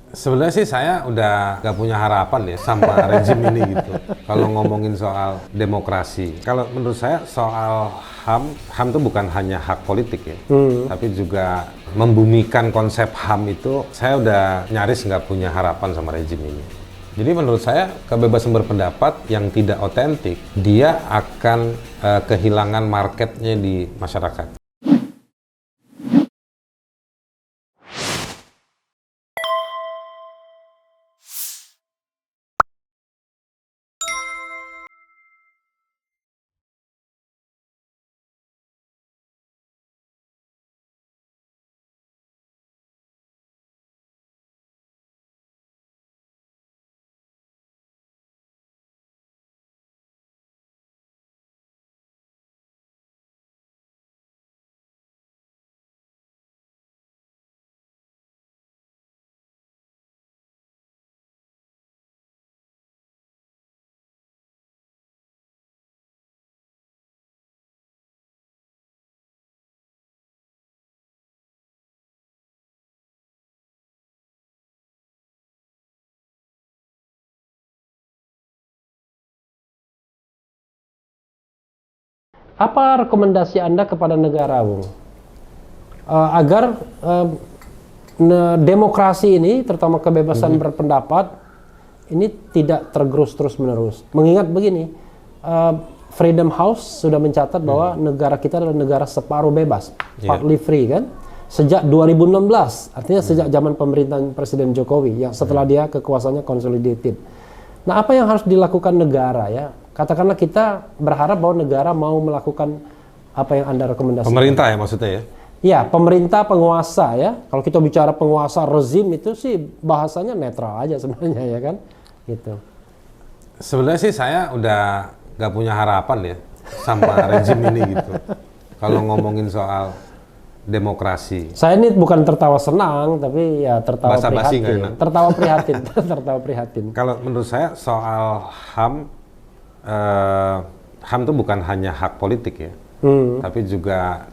Sebenarnya sih saya udah gak punya harapan ya sama rezim ini gitu. Kalau ngomongin soal demokrasi, kalau menurut saya soal HAM itu bukan hanya hak politik ya, tapi juga membumikan konsep HAM itu saya udah nyaris nggak punya harapan sama rezim ini. Jadi menurut saya kebebasan berpendapat yang tidak otentik, dia akan kehilangan marketnya di masyarakat. Apa rekomendasi Anda kepada negara, Bung? Agar demokrasi ini, terutama kebebasan berpendapat, ini tidak tergerus terus-menerus. Mengingat begini, Freedom House sudah mencatat bahwa negara kita adalah negara separuh bebas, partly free kan? Sejak 2016, artinya sejak zaman pemerintahan Presiden Jokowi, yang setelah dia kekuasaannya consolidated. Nah, apa yang harus dilakukan negara ya? Katakanlah kita berharap bahwa negara mau melakukan apa yang Anda rekomendasikan. Pemerintah ya maksudnya ya? Ya, pemerintah penguasa ya. Kalau kita bicara penguasa rezim itu sih bahasanya netral aja sebenarnya ya kan? Gitu. Sebenarnya sih saya udah nggak punya harapan ya sama rezim ini gitu. Kalau ngomongin soal demokrasi. Saya ini bukan tertawa senang, tapi ya tertawa Basa-basi nggak prihatin. enak. Tertawa prihatin, tertawa prihatin. Kalau menurut saya soal HAM, HAM itu bukan hanya hak politik ya, tapi juga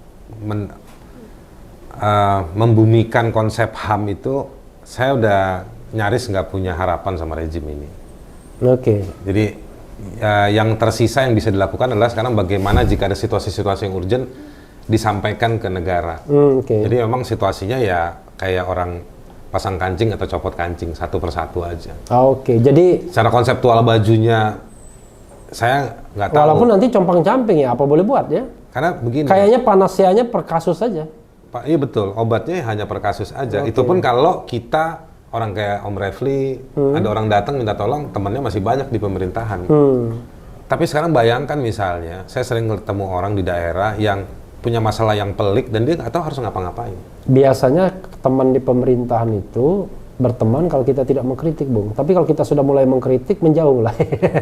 membumikan konsep HAM itu saya udah nyaris nggak punya harapan sama rezim ini. Oke. Jadi yang tersisa yang bisa dilakukan adalah sekarang bagaimana jika ada situasi-situasi yang urgent disampaikan ke negara. Jadi memang situasinya ya kayak orang pasang kancing atau copot kancing satu persatu aja. Oke. Jadi Secara konseptual bajunya saya nggak tahu. walaupun nanti compang-camping ya, apa boleh buat ya? Karena begini. Kayaknya panasianya per kasus saja. Pak, iya betul. Obatnya hanya per kasus aja. Itu pun kalau kita orang kayak Om Refli, ada orang datang minta tolong, temannya masih banyak di pemerintahan. Tapi sekarang bayangkan misalnya, saya sering ketemu orang di daerah yang punya masalah yang pelik dan dia nggak tahu harus ngapa-ngapain. Biasanya teman di pemerintahan itu berteman kalau kita tidak mengkritik, Bung. Tapi kalau kita sudah mulai mengkritik, menjauh mulai.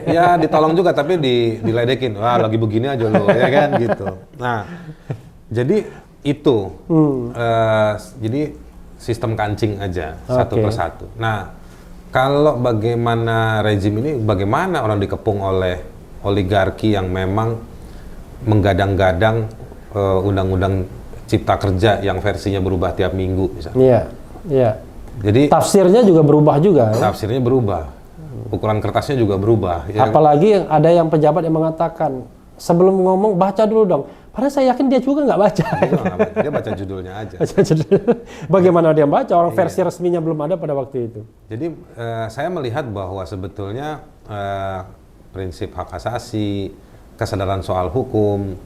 Ya ditolong juga tapi diledekin. Wah lagi begini aja lo, ya kan gitu. Nah, jadi itu. Jadi sistem kancing aja satu persatu. Nah, kalau bagaimana rezim ini, bagaimana orang dikepung oleh oligarki yang memang menggadang-gadang undang-undang cipta kerja yang versinya berubah tiap minggu misalnya. Iya, iya. Jadi Tafsirnya juga berubah juga. Ya? tafsirnya berubah, ukuran kertasnya juga berubah. Ya. Apalagi ada yang pejabat yang mengatakan sebelum ngomong baca dulu dong. Padahal saya yakin dia juga nggak baca. Dia baca judulnya aja. Bagaimana dia baca? Orang versi resminya belum ada pada waktu itu. Jadi saya melihat bahwa sebetulnya prinsip hak asasi, kesadaran soal hukum,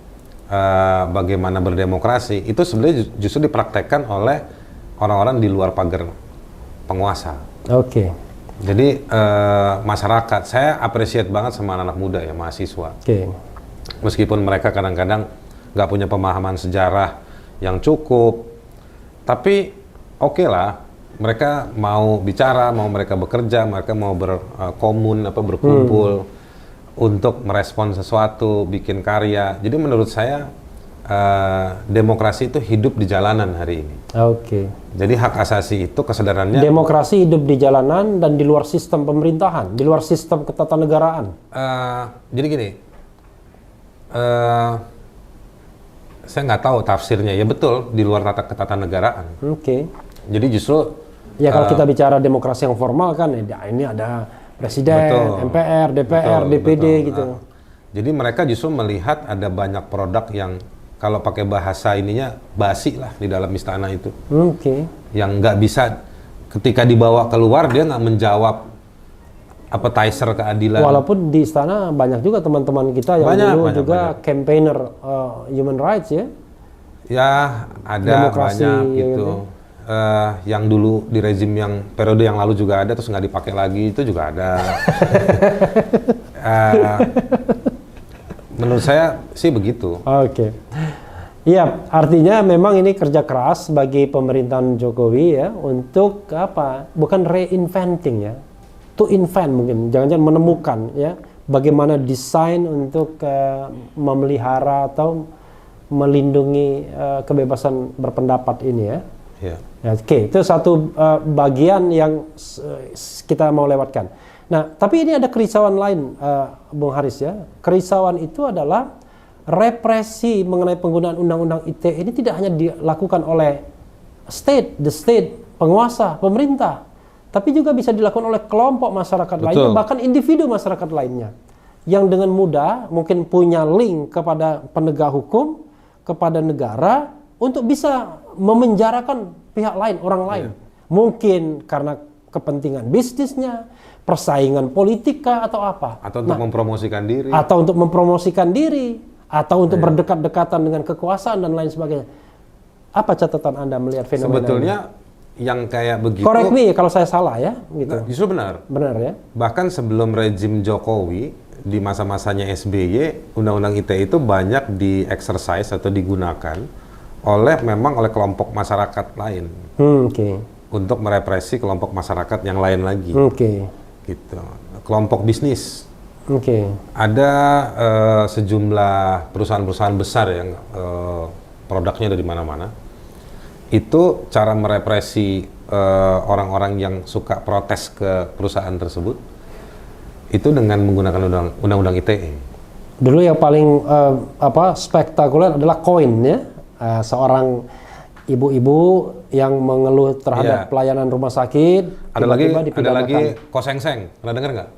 bagaimana berdemokrasi itu sebenarnya justru dipraktekkan oleh orang-orang di luar pagar penguasa. Oke. Jadi masyarakat, saya appreciate banget sama anak-anak muda ya, mahasiswa. Oke. Meskipun mereka kadang-kadang nggak punya pemahaman sejarah yang cukup, tapi oke lah, mereka mau bicara, mau mereka bekerja, mereka mau berkomun, berkumpul untuk merespon sesuatu, bikin karya. Jadi menurut saya demokrasi itu hidup di jalanan hari ini. Oke. Jadi hak asasi itu kesadarannya. Demokrasi hidup di jalanan dan di luar sistem pemerintahan, di luar sistem ketatanegaraan. Jadi gini, saya nggak tahu tafsirnya. Ya betul, di luar ketatanegaraan. Oke. Jadi justru Ya kalau kita bicara demokrasi yang formal kan, ini ada presiden, Betul. MPR, DPR, Betul, DPD betul. gitu. Jadi mereka justru melihat ada banyak produk yang kalau pakai bahasa ininya basi lah di dalam istana itu. Oke. Yang nggak bisa ketika dibawa keluar dia nggak menjawab appetizer keadilan. Walaupun di istana banyak juga teman-teman kita yang Banyak, dulu banyak, juga banyak. campaigner human rights ya. Ya ada Demokrasi, banyak ya gitu. gitu. Yang dulu di rezim yang periode yang lalu juga ada terus nggak dipakai lagi itu juga ada. Menurut saya sih begitu. Oke. Iya, artinya memang ini kerja keras bagi pemerintahan Jokowi ya untuk apa? Bukan reinventing ya. To invent mungkin, jangan-jangan menemukan ya bagaimana desain untuk memelihara atau melindungi kebebasan berpendapat ini ya. Ya. Ya, oke, itu satu bagian yang kita mau lewatkan. Nah, tapi ini ada kerisauan lain, Bung Haris ya. Kerisauan itu adalah represi mengenai penggunaan undang-undang ITE ini tidak hanya dilakukan oleh the state, penguasa, pemerintah, tapi juga bisa dilakukan oleh kelompok masyarakat lainnya, bahkan individu masyarakat lainnya, yang dengan mudah mungkin punya link kepada penegak hukum, kepada negara, untuk bisa memenjarakan pihak lain, orang lain. Mungkin karena kepentingan bisnisnya, persaingan politika atau apa. Atau untuk mempromosikan diri. Atau untuk mempromosikan diri, atau untuk berdekat-dekatan dengan kekuasaan dan lain sebagainya. Apa catatan Anda melihat fenomena Sebetulnya yang kayak begitu. Correct me kalau saya salah ya, gitu. Justru benar. Benar ya. Bahkan sebelum rezim Jokowi di masa-masanya SBY, undang-undang ITE itu banyak di-exercise atau digunakan memang oleh kelompok masyarakat lain Oke. untuk merepresi kelompok masyarakat yang lain lagi. Oke. Gitu. Kelompok bisnis. Oke. Ada sejumlah perusahaan-perusahaan besar yang produknya dari mana-mana. Itu cara merepresi orang-orang yang suka protes ke perusahaan tersebut itu dengan menggunakan undang-undang ITE. Dulu yang paling spektakuler adalah koin ya. Seorang ibu-ibu yang mengeluh terhadap pelayanan rumah sakit. Ada lagi Kosengseng. Pernah dengar nggak?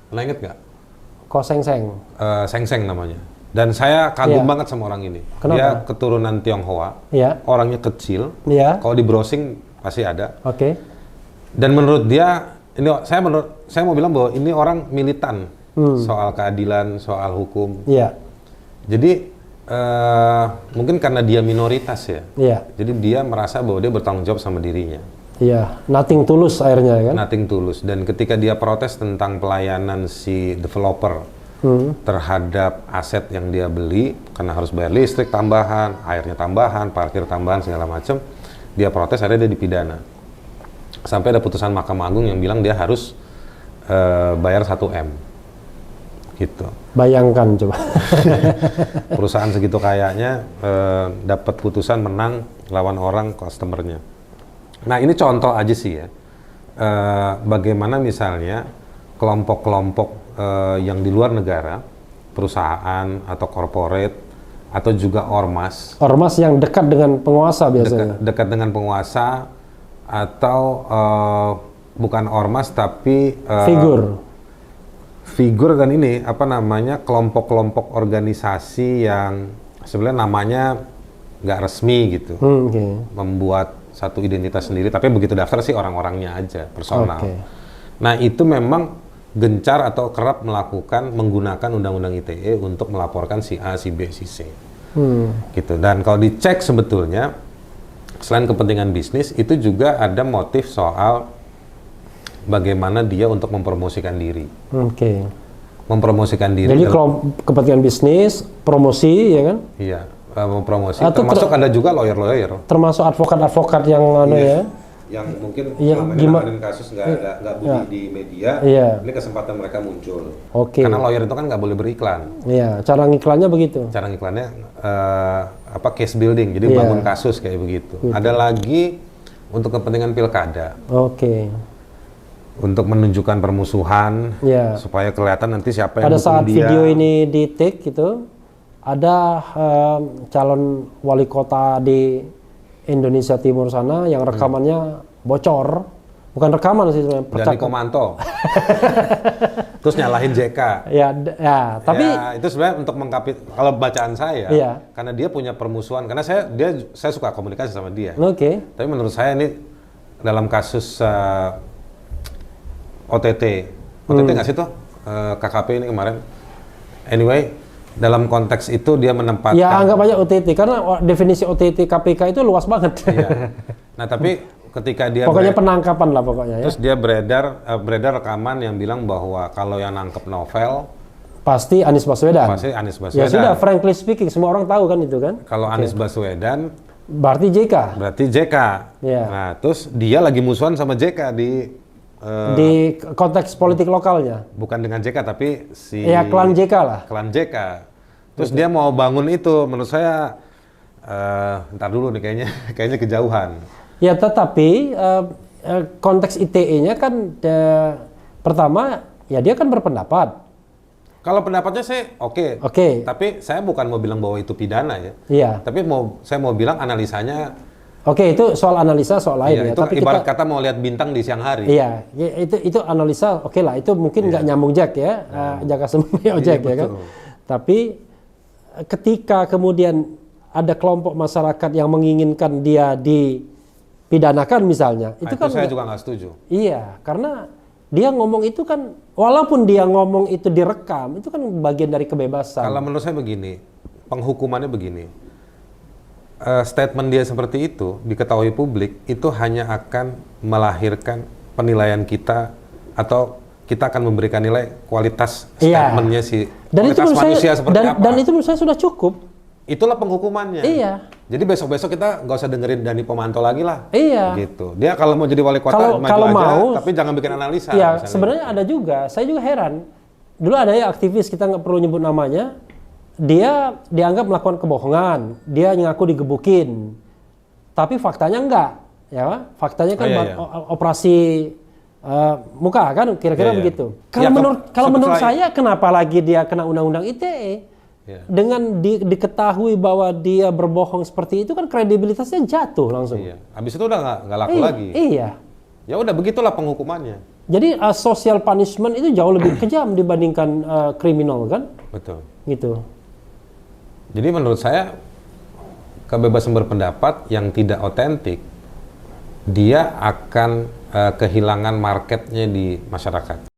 Pernah inget nggak? Kosengseng. Sengseng namanya. Dan saya kagum banget sama orang ini. Kenapa? Dia keturunan Tionghoa. Iya. Orangnya kecil. Iya. Kalau di browsing pasti ada. Oke. Dan menurut dia, saya mau bilang bahwa ini orang militan soal keadilan, soal hukum. Iya. Jadi mungkin karena dia minoritas ya. Iya. Jadi dia merasa bahwa dia bertanggung jawab sama dirinya. Iya. Nothing tulus akhirnya kan. Nothing tulus. Dan ketika dia protes tentang pelayanan si developer terhadap aset yang dia beli, karena harus bayar listrik tambahan, airnya tambahan, parkir tambahan, segala macam, dia protes, akhirnya dia dipidana. Sampai ada putusan Mahkamah Agung yang bilang dia harus bayar 1M. Gitu. Bayangkan coba. Perusahaan segitu kayaknya dapat putusan menang lawan orang customernya. Nah ini contoh aja sih ya. Bagaimana misalnya kelompok-kelompok yang di luar negara, perusahaan atau corporate atau juga ormas. Ormas yang dekat dengan penguasa biasanya. Dekat dengan penguasa atau bukan ormas tapi figur dan ini kelompok-kelompok organisasi yang sebenarnya namanya nggak resmi gitu, membuat satu identitas sendiri, tapi begitu daftar sih orang-orangnya aja personal. Nah itu memang gencar atau kerap menggunakan undang-undang ITE untuk melaporkan si A, si B, si C, gitu. Dan kalau dicek sebetulnya selain kepentingan bisnis itu juga ada motif soal bagaimana dia untuk mempromosikan diri. Mempromosikan diri. Jadi kalau kepentingan bisnis, promosi, ya kan? Iya, mempromosi. Termasuk ada juga lawyer-lawyer. Termasuk advokat-advokat yang ya. Yang mungkin selama ini nanganin kasus nggak bunyi di media. Ini kesempatan mereka muncul. Karena lawyer itu kan nggak boleh beriklan. Iya, cara ngiklannya begitu. Cara ngiklannya case building, jadi bangun kasus kayak begitu. Ada lagi untuk kepentingan pilkada. Untuk menunjukkan permusuhan, supaya kelihatan nanti siapa yang pada dukung saat dia. video ini di take gitu, ada calon wali kota di Indonesia Timur sana yang rekamannya bocor, Bukan rekaman sih sebenarnya. Dani Komanto. Terus nyalahin JK. Ya, tapi ya, itu sebenarnya untuk kalau bacaan saya, Iya. karena dia punya permusuhan, karena saya suka komunikasi sama dia. Oke. Tapi menurut saya ini dalam kasus OTT nggak sih tuh KKP ini kemarin. Anyway, dalam konteks itu dia menempatkan. Ya anggap aja OTT karena definisi OTT KPK itu luas banget. Iya. Nah tapi ketika dia pokoknya penangkapan lah pokoknya ya. Terus dia beredar rekaman yang bilang bahwa kalau yang nangkep novel pasti Anies Baswedan. Pasti Anies Baswedan. Ya sudah, frankly speaking semua orang tahu kan itu kan. Kalau Anies Baswedan berarti JK. Ya. Nah, terus dia lagi musuhan sama JK di konteks politik lokalnya. Bukan dengan JK tapi klan JK lah. Klan JK. Terus dia mau bangun itu, menurut saya ntar dulu nih kayaknya kejauhan. Ya tetapi konteks ITE-nya kan pertama ya dia kan berpendapat. Kalau pendapatnya saya oke. Tapi saya bukan mau bilang bahwa itu pidana ya. Iya. Tapi saya mau bilang analisanya. Oke, itu soal analisa soal lain ya. Itu Tapi ibarat kata mau lihat bintang di siang hari. Iya, itu analisa oke lah. Itu mungkin nggak nyambung Jack ya, Jaka Sembung Jack ya kan. Tapi ketika kemudian ada kelompok masyarakat yang menginginkan dia dipidanakan misalnya, itu kan saya juga nggak setuju. Iya, karena dia ngomong itu kan, walaupun dia ngomong itu direkam, itu kan bagian dari kebebasan. Kalau menurut saya begini, penghukumannya begini, statement dia seperti itu diketahui publik itu hanya akan melahirkan penilaian kita atau kita akan memberikan nilai kualitas statementnya kualitas manusia seperti apa. Dan itu menurut saya sudah cukup. Itulah penghukumannya. Iya. Jadi besok-besok kita nggak usah dengerin Dani Pomanto lagi lah. Iya. Gitu. Dia kalau mau jadi wali kota maju aja, mau, tapi jangan bikin analisa. Iya, sebenarnya ada juga. Saya juga heran. Dulu ada ya aktivis, kita nggak perlu nyebut namanya. Dia dianggap melakukan kebohongan. Dia ngaku digebukin. Tapi faktanya enggak. Ya, faktanya kan operasi muka kan kira-kira begitu. Kalau menurut saya kenapa lagi dia kena undang-undang ITE? Dengan diketahui bahwa dia berbohong seperti itu kan kredibilitasnya jatuh langsung. Iya. Habis itu udah nggak laku lagi. Iya. Ya udah begitulah penghukumannya. Jadi social punishment itu jauh lebih kejam dibandingkan kriminal kan? Betul. Gitu. Jadi menurut saya kebebasan berpendapat yang tidak otentik dia akan kehilangan marketnya di masyarakat.